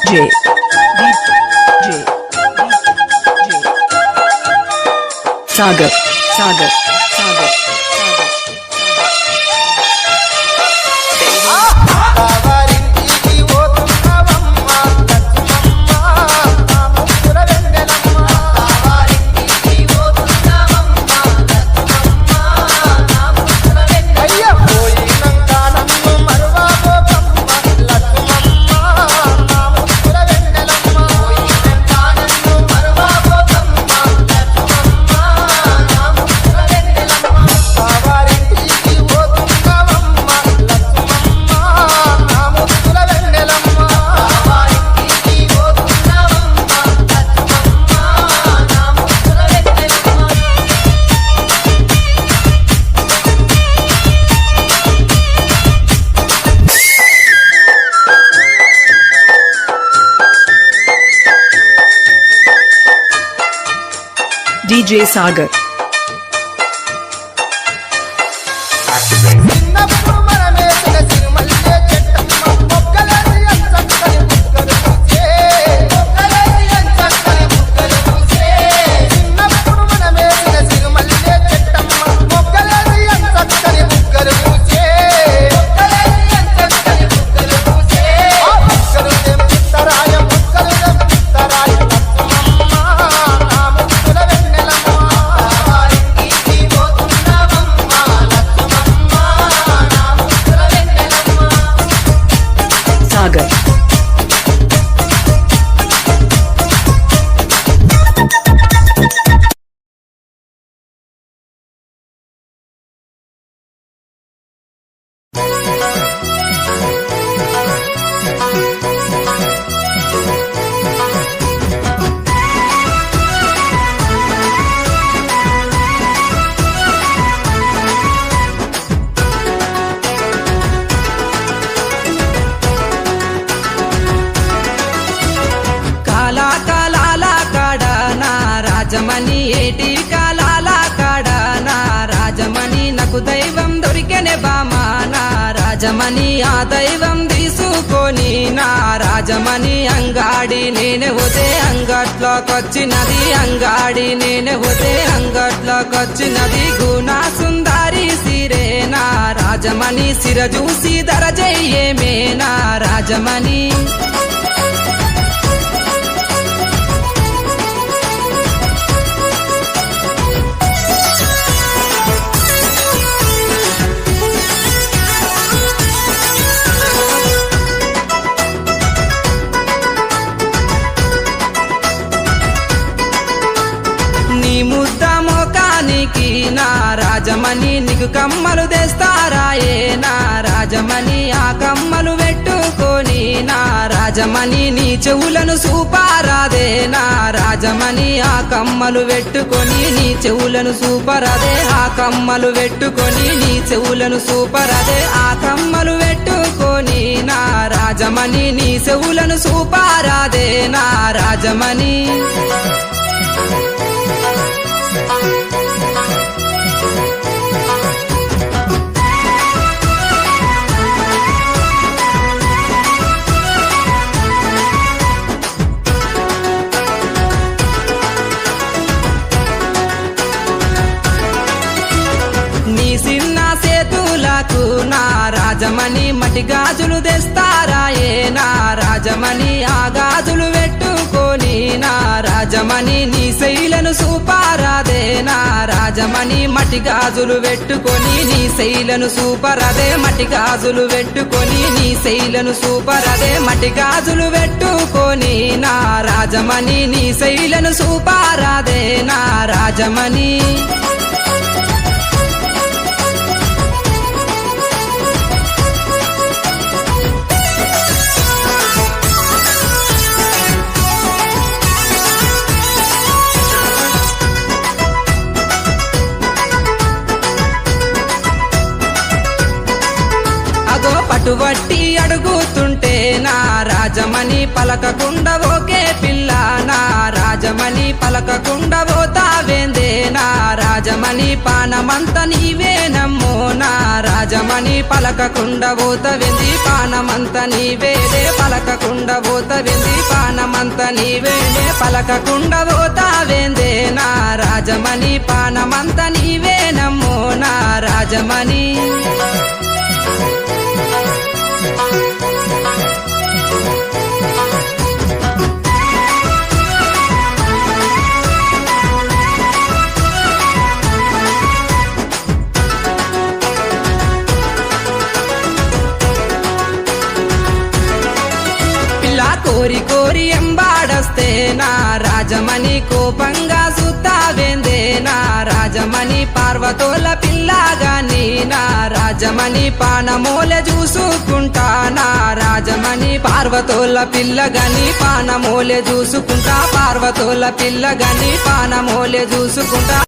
DJ Sagar DJ Sagar Rajamani ఏటి కాలాల కాడనా రాజమణి నాకు దైవం దొరికెనే బామా నా రాజమణి ఆ దైవం తీసుకొని నా రాజమణి అంగాడి నేనే పోతే అంగట్లోకొచ్చినది అంగాడి నేనే పోతే అంగట్లోకొచ్చినది గుణా సుందరి సిరే నా రాజమణి సిర చూసి దరజయ్యేమే నా రాజమణి నా రాజమణి నీకు కమ్మలు తెస్తారాయే నా రాజమణి ఆ కమ్మలు పెట్టుకొని నా రాజమణి నీ చెవులను సూపారాదే నా రాజమణి ఆ కమ్మలు పెట్టుకొని నీ చెవులను సూపరాదే ఆ కమ్మలు పెట్టుకొని నీ చెవులను సూపరాదే ఆ కమ్మలు పెట్టుకొని నా రాజమణి నీ చెవులను సూపారాదే నా రాజమణి నా రాజమణి మటి గాజులు తెస్తారాయే నా రాజమణి ఆ గాజులు పెట్టుకొని నా రాజమణి నీ శైలను సూపారాదే నా రాజమణి మటి గాజులు పెట్టుకొని నీ శైలను సూపరాదే మటి గాజులు పెట్టుకొని నీ శైలను సూపరాదే మటి గాజులు పెట్టుకొని నా రాజమణి నీ శైలను సూపారాదే నా రాజమణి పట్టుబట్టి అడుగుతుంటే నా రాజమణి పలకకుండా ఓకే పిల్ల నా రాజమణి పలకకుండా పోతావేందే నా రాజమణి పానమంత నీవేనమ్మో నా రాజమణి పలకకుండా పోతవింది పానమంత నీవేలే పలకకుండా పోతవింది పానమంత నీవేలే పలకకుండా పోతావేందే నా రాజమణి పానమంత నీవేనమ్మో నా రాజమణి కోరి కోరి ఎంబాడొస్తే నా రాజమణి కోపంగా సుత్తావేందే నా రాజమణి పార్వతోల పిల్లగాని నా రాజమణి పానమూలె చూసుకుంటా నా రాజమణి పార్వతోల పిల్లగాని పానమూలె చూసుకుంటా పార్వతోల పిల్లగాని పానమూలె చూసుకుంటా